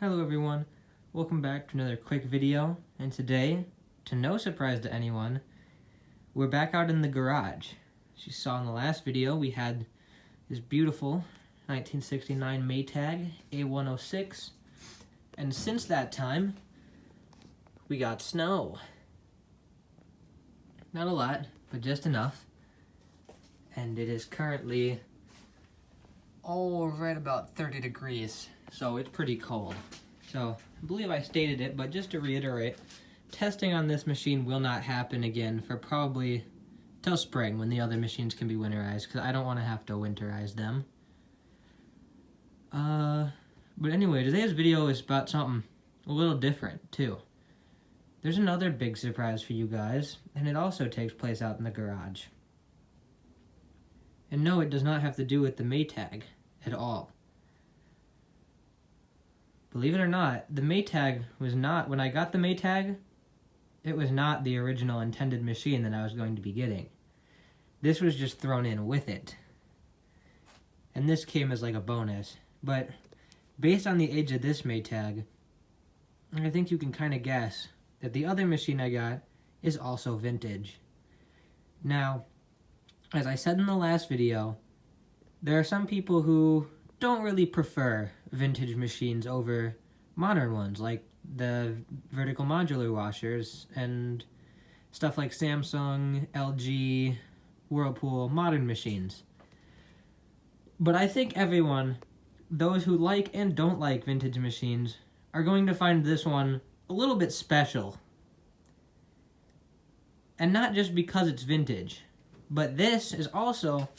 Hello everyone, welcome back to another quick video, and today, to no surprise to anyone, we're back out in the garage. As you saw in the last video, we had this beautiful 1969 Maytag A106, and since that time, we got snow. Not a lot, but just enough, and it is currently right about 30 degrees. So it's pretty cold. So I believe I stated it, but just to reiterate, testing on this machine will not happen again for probably till spring when the other machines can be winterized, because I don't want to have to winterize them. But anyway, today's video is about something a little different too. There's another big surprise for you guys, and it also takes place out in the garage. And no, it does not have to do with the Maytag at all. Believe it or not, the Maytag was not, when I got the Maytag, it was not the original intended machine that I was going to be getting. This was just thrown in with it. And this came as like a bonus. But based on the age of this Maytag, I think you can kind of guess that the other machine I got is also vintage. Now, as I said in the last video, there are some people who don't really prefer vintage machines over modern ones, like the vertical modular washers and stuff like Samsung, LG, Whirlpool, modern machines. But I think everyone, those who like and don't like vintage machines, are going to find this one a little bit special. And not just because it's vintage, but this is also,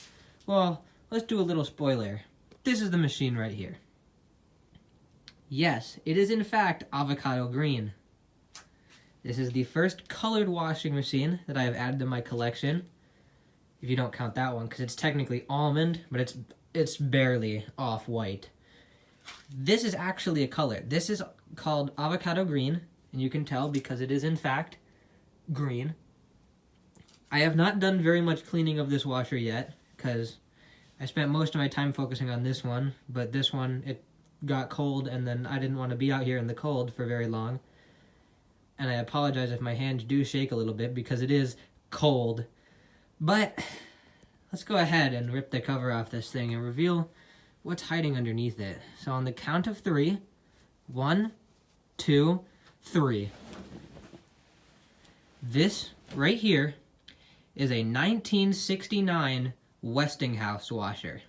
well, let's do a little spoiler. This is the machine right here. Yes, it is in fact avocado green. This is the first colored washing machine that I have added to my collection. If you don't count that one, because it's technically almond, but it's barely off-white. This is actually a color. This is called avocado green, and you can tell because it is in fact green. I have not done very much cleaning of this washer yet, because I spent most of my time focusing on this one, but this one, it got cold, and then I didn't want to be out here in the cold for very long. And I apologize if my hands do shake a little bit, because it is cold. But let's go ahead and rip the cover off this thing and reveal what's hiding underneath it. So on the count of 3, 1, 2, 3. This right here is a 1969 Westinghouse washer.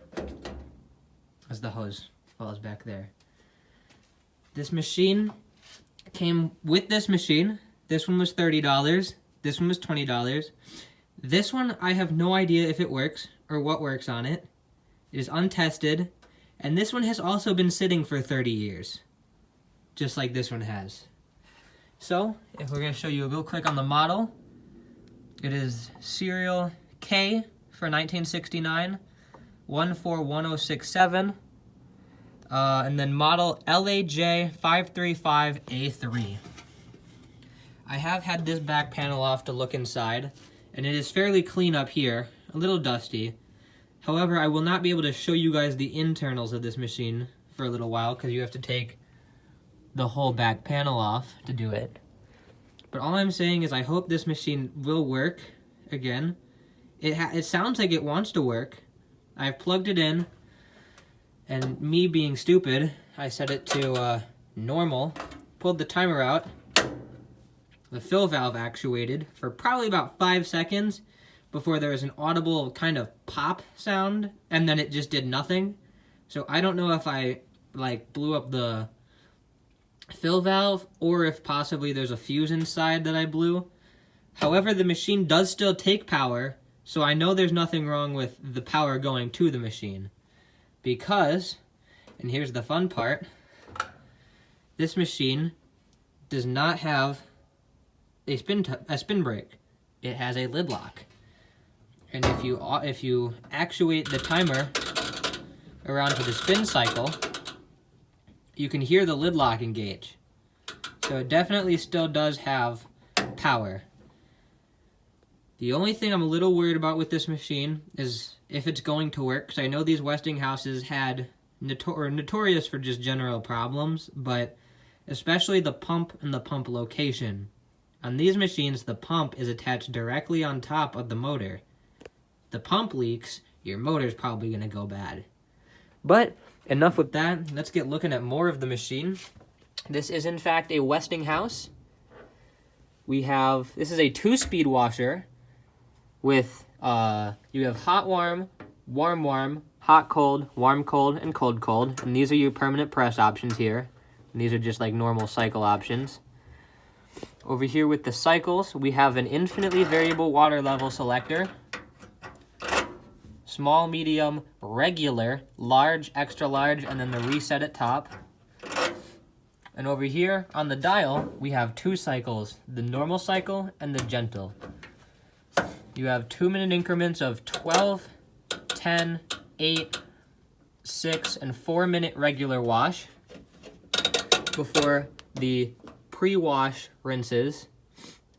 As the hose falls back there. This machine came with this machine. This one was $30. This one was $20. This one, I have no idea if it works or what works on it. It is untested. And this one has also been sitting for 30 years. Just like this one has. So, if we're going to show you real quick on the model, it is serial K for 1969, 141067, and then model LAJ535A3. I have had this back panel off to look inside, and it is fairly clean up here, a little dusty. However, I will not be able to show you guys the internals of this machine for a little while, because you have to take the whole back panel off to do it. But all I'm saying is I hope this machine will work again. It sounds like it wants to work. I've plugged it in, and me being stupid, I set it to normal, pulled the timer out, the fill valve actuated for probably about 5 seconds before there was an audible kind of pop sound, and then it just did nothing. So I don't know if I blew up the fill valve or if possibly there's a fuse inside that I blew. However, the machine does still take power, so I know there's nothing wrong with the power going to the machine. Because, and here's the fun part, this machine does not have a spin brake. It has a lid lock. And if you actuate the timer around to the spin cycle, you can hear the lid lock engage. So it definitely still does have power. The only thing I'm a little worried about with this machine is if it's going to work, because I know these Westinghouses had notorious for just general problems, but especially the pump and the pump location. On these machines, the pump is attached directly on top of the motor. If the pump leaks, your motor's probably going to go bad. But enough with that. Let's get looking at more of the machine. This is in fact a Westinghouse. This is a 2-speed washer with, you have hot, warm, warm, warm, hot, cold, warm, cold, and cold, cold. And these are your permanent press options here. And these are just like normal cycle options. Over here with the cycles, we have an infinitely variable water level selector. Small, medium, regular, large, extra large, and then the reset at top. And over here on the dial, we have 2 cycles, the normal cycle and the gentle. You have 2-minute increments of 12, 10, 8, 6, and 4-minute regular wash before the pre-wash rinses.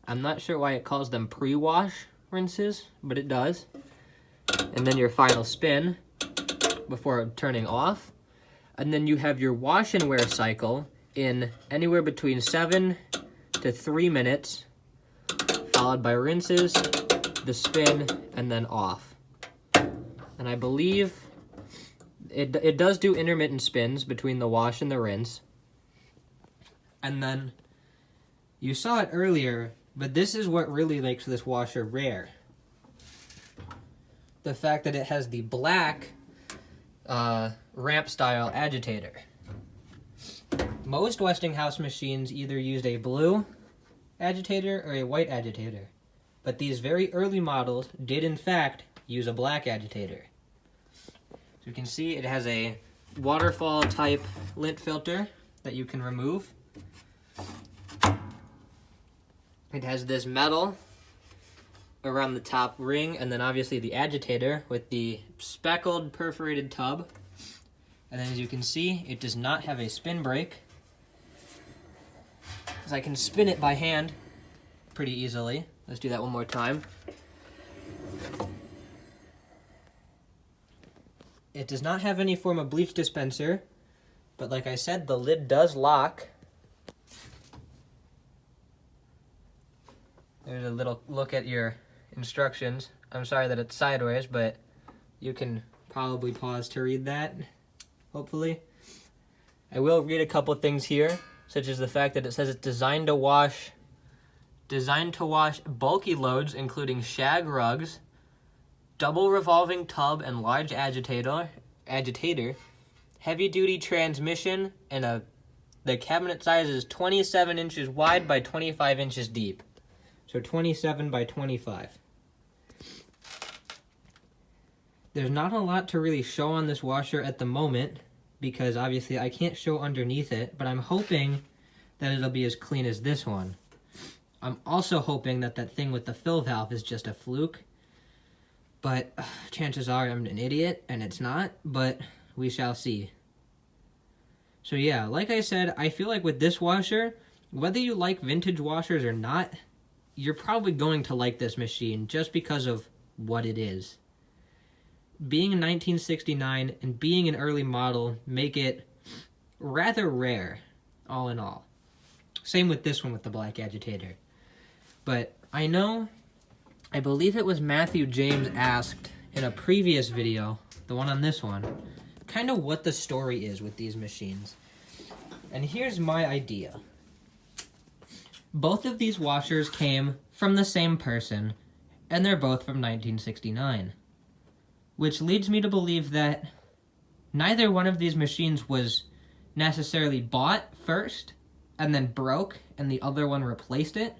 I'm not sure why it calls them pre-wash rinses, but it does. And then your final spin before turning off. And then you have your wash and wear cycle in anywhere between 7 to 3 minutes, followed by rinses, the spin, and then off. And I believe it does do intermittent spins between the wash and the rinse. And then you saw it earlier, but this is what really makes this washer rare. The fact that it has the black ramp style agitator. Most Westinghouse machines either used a blue agitator or a white agitator, but these very early models did in fact use a black agitator. So you can see it has a waterfall type lint filter that you can remove. It has this metal around the top ring, and then obviously the agitator with the speckled perforated tub. And then as you can see, it does not have a spin brake, as I can spin it by hand pretty easily. Let's do that one more time. It does not have any form of bleach dispenser, but like I said, the lid does lock. There's a little look at your instructions. I'm sorry that it's sideways, but you can probably pause to read that, hopefully. I will read a couple things here, such as the fact that it says it's designed to wash bulky loads, including shag rugs, double revolving tub and large agitator, heavy-duty transmission, and the cabinet size is 27 inches wide by 25 inches deep. So 27 by 25. There's not a lot to really show on this washer at the moment, because obviously I can't show underneath it, but I'm hoping that it'll be as clean as this one. I'm also hoping that that thing with the fill valve is just a fluke, but chances are I'm an idiot and it's not, but we shall see. So yeah, like I said, I feel like with this washer, whether you like vintage washers or not, you're probably going to like this machine just because of what it is. Being in 1969 and being an early model make it rather rare, all in all. Same with this one with the black agitator. But I believe it was Matthew James asked in a previous video, the one on this one, kind of what the story is with these machines. And here's my idea. Both of these washers came from the same person, and they're both from 1969. Which leads me to believe that neither one of these machines was necessarily bought first and then broke and the other one replaced it,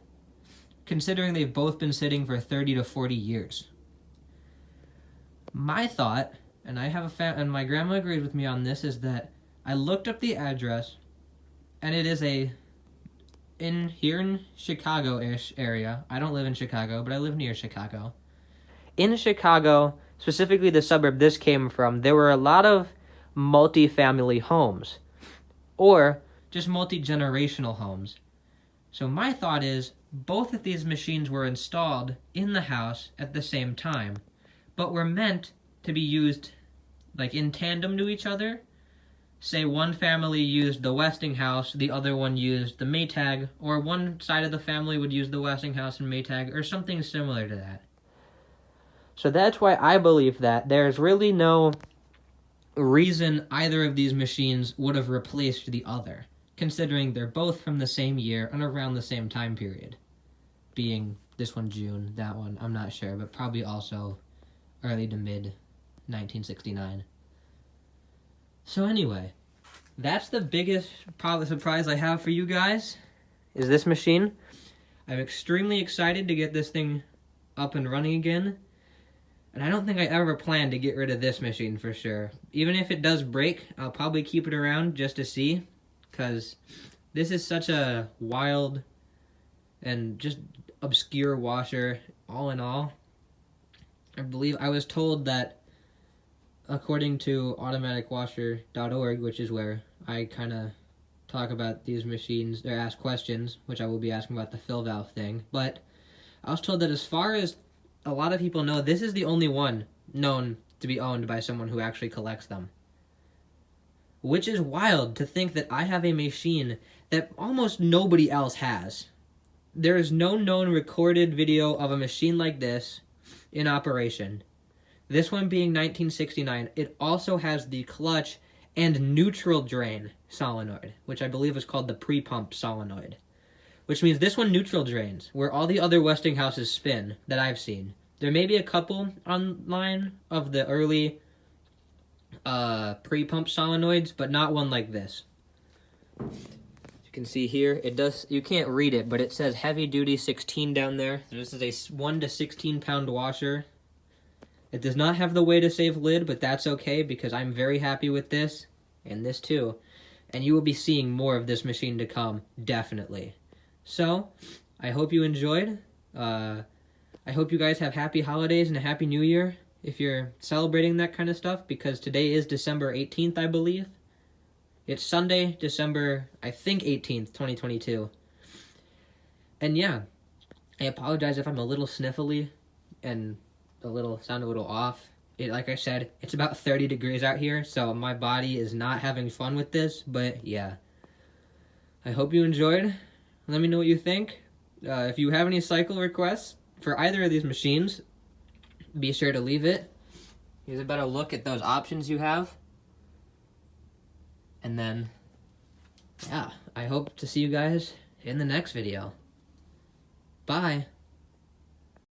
considering they've both been sitting for 30 to 40 years. My thought, and and my grandma agreed with me on this, is that I looked up the address, and it is here in Chicago-ish area. I don't live in Chicago, but I live near Chicago. In Chicago, specifically the suburb this came from, there were a lot of multi-family homes, or just multi-generational homes. So my thought is, both of these machines were installed in the house at the same time, but were meant to be used like in tandem to each other, say one family used the Westinghouse, the other one used the Maytag, or one side of the family would use the Westinghouse and Maytag, or something similar to that. So that's why I believe that there's really no reason either of these machines would have replaced the other, considering they're both from the same year and around the same time period. Being this one June, that one, I'm not sure, but probably also early to mid 1969. So anyway, that's the biggest probably surprise I have for you guys, is this machine. I'm extremely excited to get this thing up and running again. And I don't think I ever plan to get rid of this machine for sure. Even if it does break, I'll probably keep it around just to see. Because this is such a wild and just obscure washer, all in all. I believe I was told that, according to automaticwasher.org, which is where I kind of talk about these machines, or ask questions, which I will be asking about the fill valve thing. But I was told that as far as a lot of people know, this is the only one known to be owned by someone who actually collects them. Which is wild to think that I have a machine that almost nobody else has. There is no known recorded video of a machine like this in operation. This one being 1969. It also has the clutch and neutral drain solenoid, which I believe is called the pre-pump solenoid. Which means this one neutral drains, where all the other Westinghouses spin that I've seen. There may be a couple online of the early pre-pump solenoids, but not one like this. As you can see here, it does. You can't read it, but it says heavy duty 16 down there. This is a 1 to 16 pound washer. It does not have the way to save lid, but that's okay because I'm very happy with this, and this too. And you will be seeing more of this machine to come, definitely. So, I hope you enjoyed. I hope you guys have happy holidays and a happy new year if you're celebrating that kind of stuff, because today is December 18th, I believe. It's Sunday, December, I think 18th, 2022. And yeah, I apologize if I'm a little sniffly and sound a little off. Like I said, it's about 30 degrees out here, so my body is not having fun with this, but yeah. I hope you enjoyed. Let me know what you think. If you have any cycle requests for either of these machines, be sure to leave it. Here's a better look at those options you have. And then, yeah, I hope to see you guys in the next video. Bye.